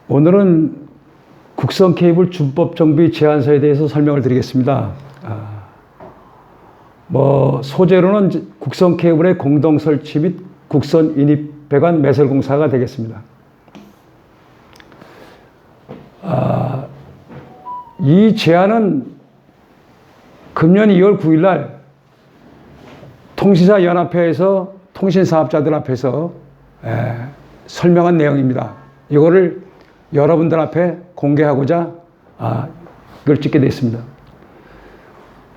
오늘은 국선 케이블 준법 정비 제안서에 대해서 설명을 드리겠습니다. 소재로는 국선 케이블의 공동 설치 및 국선 인입 배관 매설 공사가 되겠습니다. 이 제안은 금년 2월 9일 날 통신사 연합회에서 통신사업자들 앞에서 설명한 내용입니다. 이거를 여러분들 앞에 공개하고자 이걸 찍게 됐습니다.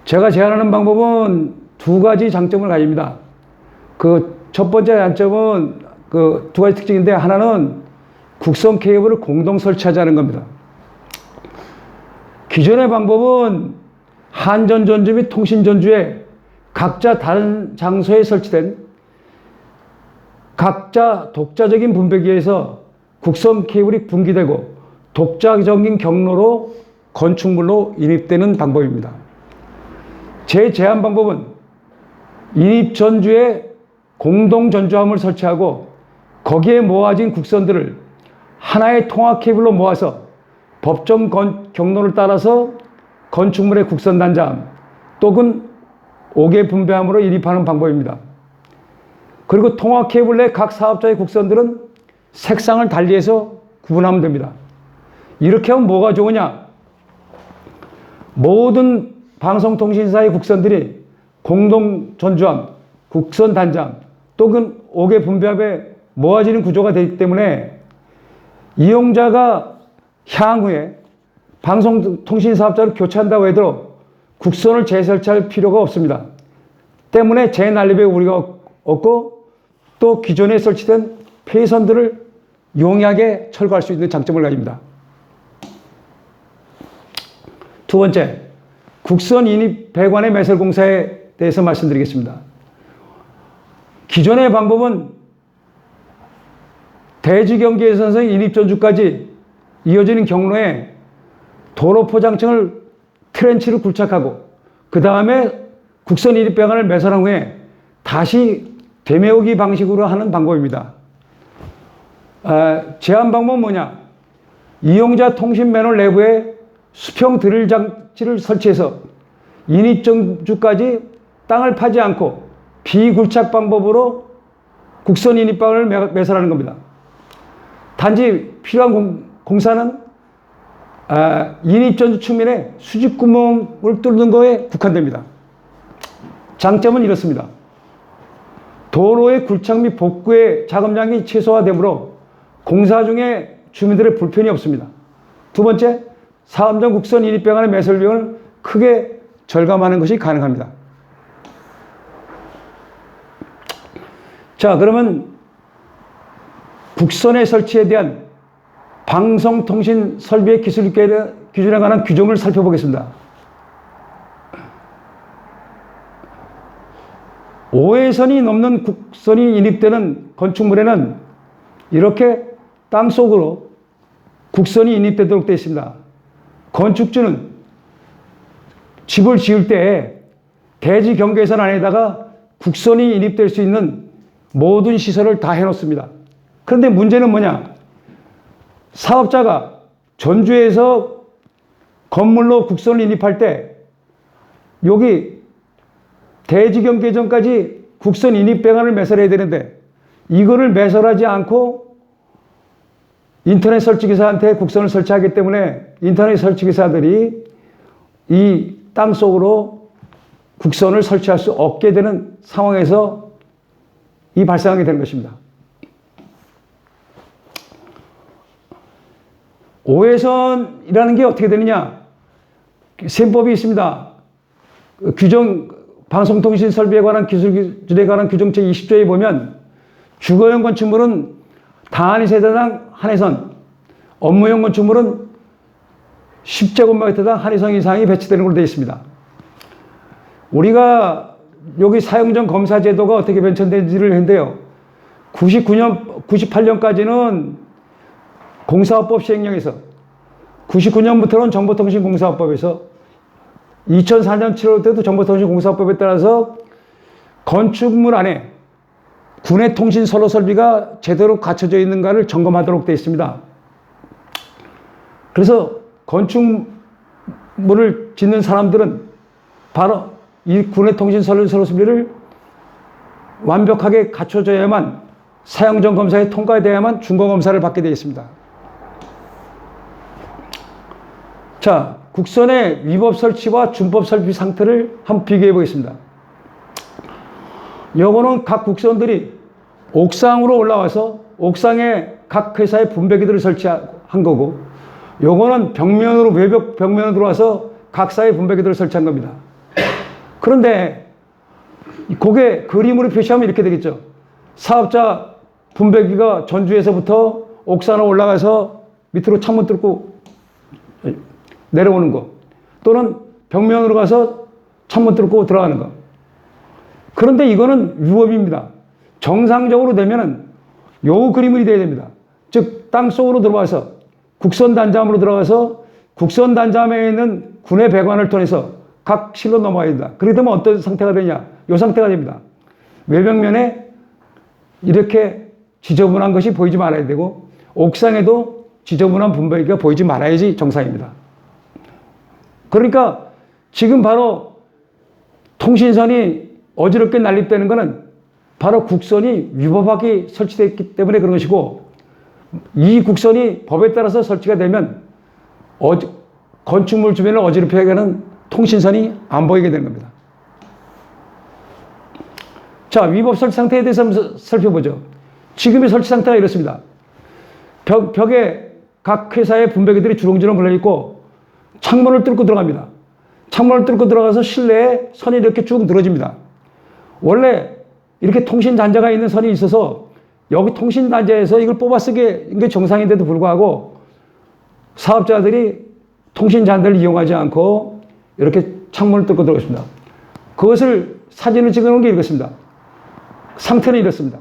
제가 제안하는 방법은 두 가지 장점을 가집니다. 그 첫 번째 장점은 그 두 가지 특징인데, 하나는 국선 케이블을 공동 설치하자는 겁니다. 기존의 방법은 한전 전주 및 통신 전주에 각자 다른 장소에 설치된 각자 독자적인 분배기에서 국선 케이블이 분기되고 독자적인 경로로 건축물로 인입되는 방법입니다. 제 제안 방법은 인입 전주에 공동 전주함을 설치하고 거기에 모아진 국선들을 하나의 통합 케이블로 모아서 법정 경로를 따라서 건축물의 국선 단자함 또는 5개 분배함으로 인입하는 방법입니다. 그리고 통합 케이블 내 각 사업자의 국선들은 색상을 달리해서 구분하면 됩니다. 이렇게 하면 뭐가 좋으냐? 모든 방송통신사의 국선들이 공동 전주함, 국선 단자함 또는 5개 분배함에 모아지는 구조가 되기 때문에 이용자가 향후에 방송통신사업자를 교체한다고 해도 국선을 재설치할 필요가 없습니다. 때문에 재난립에 우리가 없고 또 기존에 설치된 폐선들을 용이하게 철거할 수 있는 장점을 가집니다. 두 번째, 국선 인입 배관의 매설 공사에 대해서 말씀드리겠습니다. 기존의 방법은 대지경계에서 인입 전주까지 이어지는 경로에 도로 포장층을 트렌치를 굴착하고 그 다음에 국선 인입 배관을 매설한 후에 다시 되메우기 방식으로 하는 방법입니다. 제한 방법은 뭐냐? 이용자 통신 매널 내부에 수평 드릴 장치를 설치해서 인입 전주까지 땅을 파지 않고 비굴착 방법으로 국선 인입 배관을 매설하는 겁니다. 단지 필요한 공사는 인입 전주 측면에 수직 구멍을 뚫는 거에 국한됩니다. 장점은 이렇습니다. 도로의 굴착 및 복구의 작업량이 최소화되므로 공사 중에 주민들의 불편이 없습니다. 두 번째, 사업장 국선 인입 배관의 매설 비용을 크게 절감하는 것이 가능합니다. 자, 그러면 국선의 설치에 대한 방송통신 설비의 기준에 관한 규정을 살펴보겠습니다. 5회선이 넘는 국선이 인입되는 건축물에는 이렇게 땅속으로 국선이 인입되도록 되어 있습니다. 건축주는 집을 지을 때 대지 경계선 안에다가 국선이 인입될 수 있는 모든 시설을 다 해놓습니다. 그런데 문제는 뭐냐? 사업자가 전주에서 건물로 국선을 인입할 때 여기 대지경계전까지 국선 인입 배관을 매설해야 되는데 이거를 매설하지 않고 인터넷 설치기사한테 국선을 설치하기 때문에 인터넷 설치기사들이 이 땅속으로 국선을 설치할 수 없게 되는 상황에서 이 발생하게 되는 것입니다. 5회선이라는 게 어떻게 되느냐? 셈법이 있습니다. 규정, 방송통신 설비에 관한 기술 기준에 관한 규정 제20조에 보면 주거용 건축물은 단위 세대당 한 회선, 업무용 건축물은 10제곱미터당 한 회선 이상이 배치되는 걸로 되어 있습니다. 우리가 여기 사용전 검사 제도가 어떻게 변천된지를 했는데요. 98년까지는 공사업법 시행령에서 99년부터는 정보통신공사업법에서 2004년 7월 때도 정보통신공사업법에 따라서 건축물 안에 군의 통신 선로 설비가 제대로 갖춰져 있는가를 점검하도록 되어 있습니다. 그래서 건축물을 짓는 사람들은 바로 이 군의 통신 선로 설비를 완벽하게 갖춰져야만 사용전 검사에 통과돼야만 준공 검사를 받게 되어 있습니다. 자, 국선의 위법 설치와 준법 설비 상태를 한번 비교해 보겠습니다. 요거는 각 국선들이 옥상으로 올라와서 옥상에 각 회사의 분배기들을 설치한 거고, 요거는 벽면으로, 외벽 벽면으로 들어와서 각사의 분배기들을 설치한 겁니다. 그런데 그게 그림으로 표시하면 이렇게 되겠죠. 사업자 분배기가 전주에서부터 옥상으로 올라가서 밑으로 창문 뚫고 내려오는 거, 또는 벽면으로 가서 창문 뚫고 들어가는 거. 그런데 이거는 위법입니다. 정상적으로 되면은 요 그림이 돼야 됩니다. 즉, 땅 속으로 들어와서 국선 단잠으로 들어가서 국선 단잠에 있는 군의 배관을 통해서 각 실로 넘어가야 된다. 그렇게 되면 어떤 상태가 되냐? 요 상태가 됩니다. 외벽면에 이렇게 지저분한 것이 보이지 말아야 되고, 옥상에도 지저분한 분배기가 보이지 말아야지 정상입니다. 그러니까 지금 바로 통신선이 어지럽게 난립되는 것은 바로 국선이 위법하게 설치되어 있기 때문에 그런 것이고, 이 국선이 법에 따라서 설치가 되면 건축물 주변을 어지럽게 하는 통신선이 안 보이게 되는 겁니다. 자, 위법 설치 상태에 대해서 한번 살펴보죠. 지금의 설치 상태가 이렇습니다. 벽에 각 회사의 분배기들이 주렁주렁 걸려있고 창문을 뚫고 들어갑니다. 창문을 뚫고 들어가서 실내에 선이 이렇게 쭉 늘어집니다. 원래 이렇게 통신단자가 있는 선이 있어서 여기 통신단자에서 이걸 뽑아 쓰게 게 정상인데도 불구하고 사업자들이 통신잔대를 이용하지 않고 이렇게 창문을 뚫고 들어갔습니다. 그것을 사진을 찍어놓은 게 이렇습니다. 상태는 이렇습니다.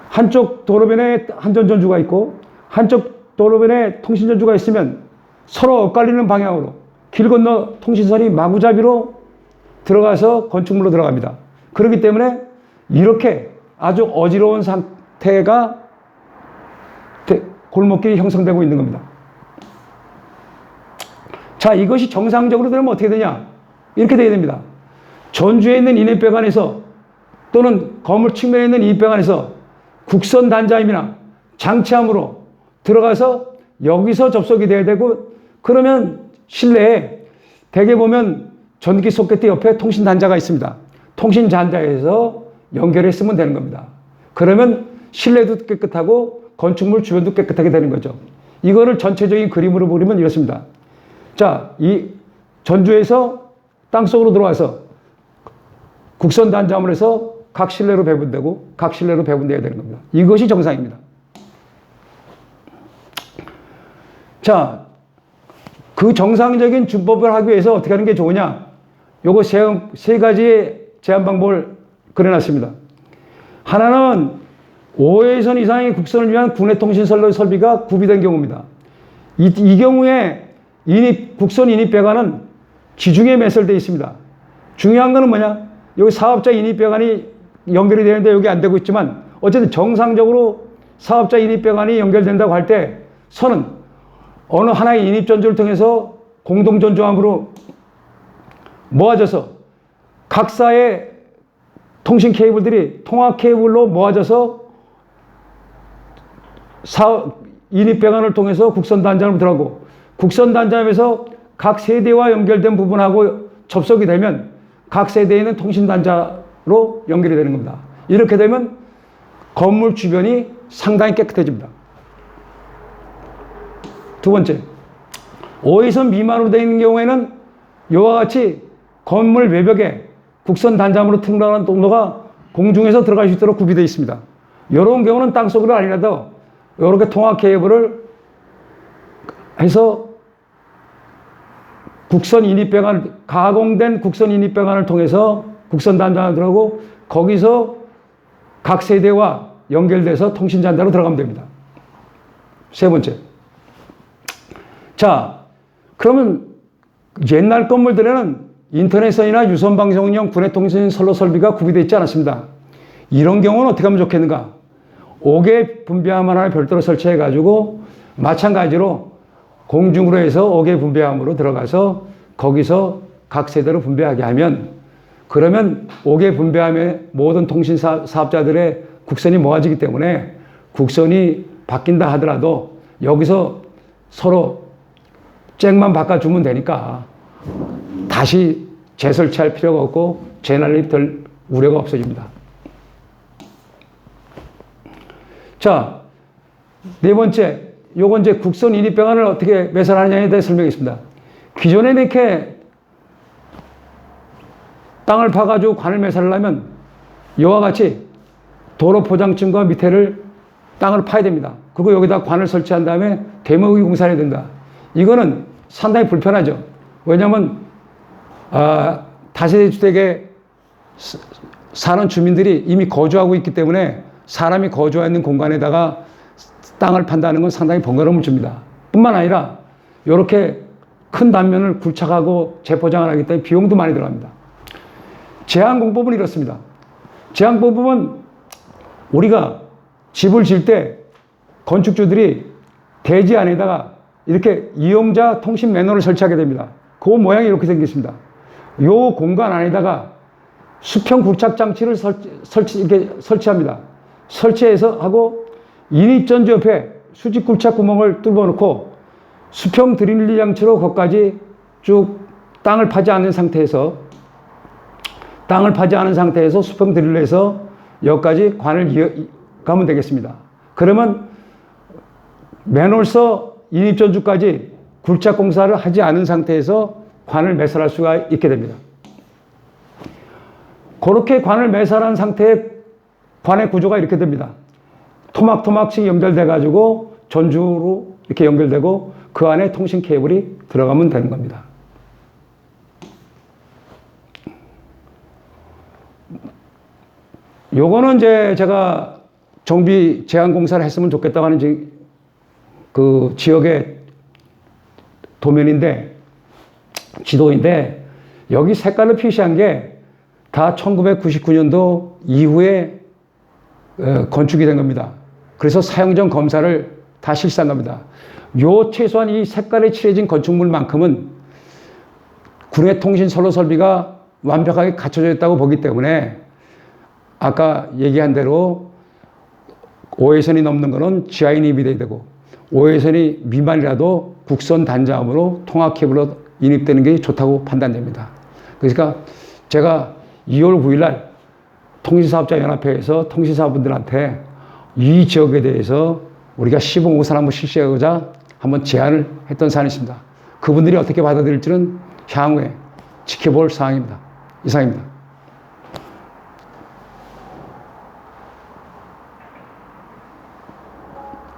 한쪽 도로변에 한전전주가 있고 한쪽 도로변에 통신전주가 있으면 서로 엇갈리는 방향으로 길 건너 통신선이 마구잡이로 들어가서 건축물로 들어갑니다. 그렇기 때문에 이렇게 아주 어지러운 상태가 골목길이 형성되고 있는 겁니다. 자, 이것이 정상적으로 되면 어떻게 되냐? 이렇게 되어야 됩니다. 전주에 있는 인입배관에서 또는 건물 측면에 있는 인입배관에서 국선 단자임이나 장치함으로 들어가서 여기서 접속이 돼야 되고, 그러면 실내에 대개 보면 전기 소켓 옆에 통신 단자가 있습니다. 통신 단자에서 연결했으면 되는 겁니다. 그러면 실내도 깨끗하고 건축물 주변도 깨끗하게 되는 거죠. 이거를 전체적인 그림으로 그리면 이렇습니다. 자, 이 전주에서 땅속으로 들어와서 국선 단자함을 해서 각 실내로 배분되고 각 실내로 배분되어야 되는 겁니다. 이것이 정상입니다. 자, 그 정상적인 준법을 하기 위해서 어떻게 하는 게 좋으냐? 요거 세 가지의 제한 방법을 그려놨습니다. 하나는 5회선 이상의 국선을 위한 군의 통신 설비가 구비된 경우입니다. 이 경우에 국선 인입배관은 지중해 매설되어 있습니다. 중요한 거는 뭐냐? 여기 사업자 인입배관이 연결이 되는데 여기 안 되고 있지만, 어쨌든 정상적으로 사업자 인입배관이 연결된다고 할 때 선은 어느 하나의 인입전주를 통해서 공동전주함으로 모아져서 각사의 통신 케이블들이 통합 케이블로 모아져서 인입배관을 통해서 국선 단자로 들어가고, 국선 단자에서 각 세대와 연결된 부분하고 접속이 되면 각 세대에 있는 통신 단자로 연결이 되는 겁니다. 이렇게 되면 건물 주변이 상당히 깨끗해집니다. 두 번째, 5회선 미만으로 되어 있는 경우에는 이와 같이 건물 외벽에 국선 단자함으로 통로하는 통로가 공중에서 들어갈 수 있도록 구비되어 있습니다. 이런 경우는 땅속으로 아니라도 이렇게 통합 케이블을 해서 국선 인입배관, 가공된 국선 인입배관을 통해서 국선 단자로 들어가고 거기서 각 세대와 연결돼서 통신 단자로 들어가면 됩니다. 세 번째. 자, 그러면 옛날 건물들에는 인터넷선이나 유선방송용 군의 통신 선로 설비가 구비되어 있지 않았습니다. 이런 경우는 어떻게 하면 좋겠는가? 5개 분배함 하나 별도로 설치해가지고 마찬가지로 공중으로 해서 5개 분배함으로 들어가서 거기서 각 세대로 분배하게 하면 그러면 5개 분배함의 모든 통신 사업자들의 국선이 모아지기 때문에 국선이 바뀐다 하더라도 여기서 서로 잭만 바꿔주면 되니까 다시 재설치할 필요가 없고 재난이 될 우려가 없어집니다. 자, 네 번째, 요건 이제 국선 인입 방안을 어떻게 매설하느냐에 대해 설명했습니다. 기존에 이렇게 땅을 파가지고 관을 매설하려면 이와 같이 도로 포장층과 밑에를 땅을 파야 됩니다. 그리고 여기다 관을 설치한 다음에 대목이 공사해야 된다. 이거는 상당히 불편하죠. 왜냐하면 다세대 주택에 사는 주민들이 이미 거주하고 있기 때문에 사람이 거주하고 있는 공간에다가 땅을 판다는 건 상당히 번거로움을 줍니다. 뿐만 아니라 이렇게 큰 단면을 굴착하고 재포장을 하기 때문에 비용도 많이 들어갑니다. 제한공법은 이렇습니다. 제한공법은 우리가 집을 지을 때 건축주들이 대지 안에다가 이렇게 이용자 통신 매너를 설치하게 됩니다. 그 모양이 이렇게 생겼습니다. 이 공간 안에다가 수평 굴착 장치를 설치합니다. 설치해서 하고 인입전지 옆에 수직 굴착 구멍을 뚫어 놓고 수평 드릴리 장치로 거기까지 쭉 땅을 파지 않은 상태에서 수평 드릴리에서 여기까지 관을 가면 되겠습니다. 그러면 맨홀서 인입전주까지 굴착 공사를 하지 않은 상태에서 관을 매설할 수가 있게 됩니다. 그렇게 관을 매설한 상태의 관의 구조가 이렇게 됩니다. 토막토막씩 연결돼 가지고 전주로 이렇게 연결되고 그 안에 통신 케이블이 들어가면 되는 겁니다. 요거는 이제 제가 정비 제한 공사를 했으면 좋겠다고 하는 그 지역의 도면인데, 지도인데, 여기 색깔을 표시한 게 다 1999년도 이후에 건축이 된 겁니다. 그래서 사용전 검사를 다 실시한 겁니다. 요 최소한 이 색깔에 칠해진 건축물만큼은 군의 통신 선로 설비가 완벽하게 갖춰져 있다고 보기 때문에 아까 얘기한 대로 5회선이 넘는 거는 지하 인입이 돼야 되고 5회선이 미만이라도 국선 단자함으로 통합 케이블로 인입되는 게 좋다고 판단됩니다. 그러니까 제가 2월 9일 날 통신사업자연합회에서 통신사분들한테 이 지역에 대해서 우리가 시범공사를 한번 실시하고자 한번 제안을 했던 사안이 있습니다. 그분들이 어떻게 받아들일지는 향후에 지켜볼 사항입니다. 이상입니다.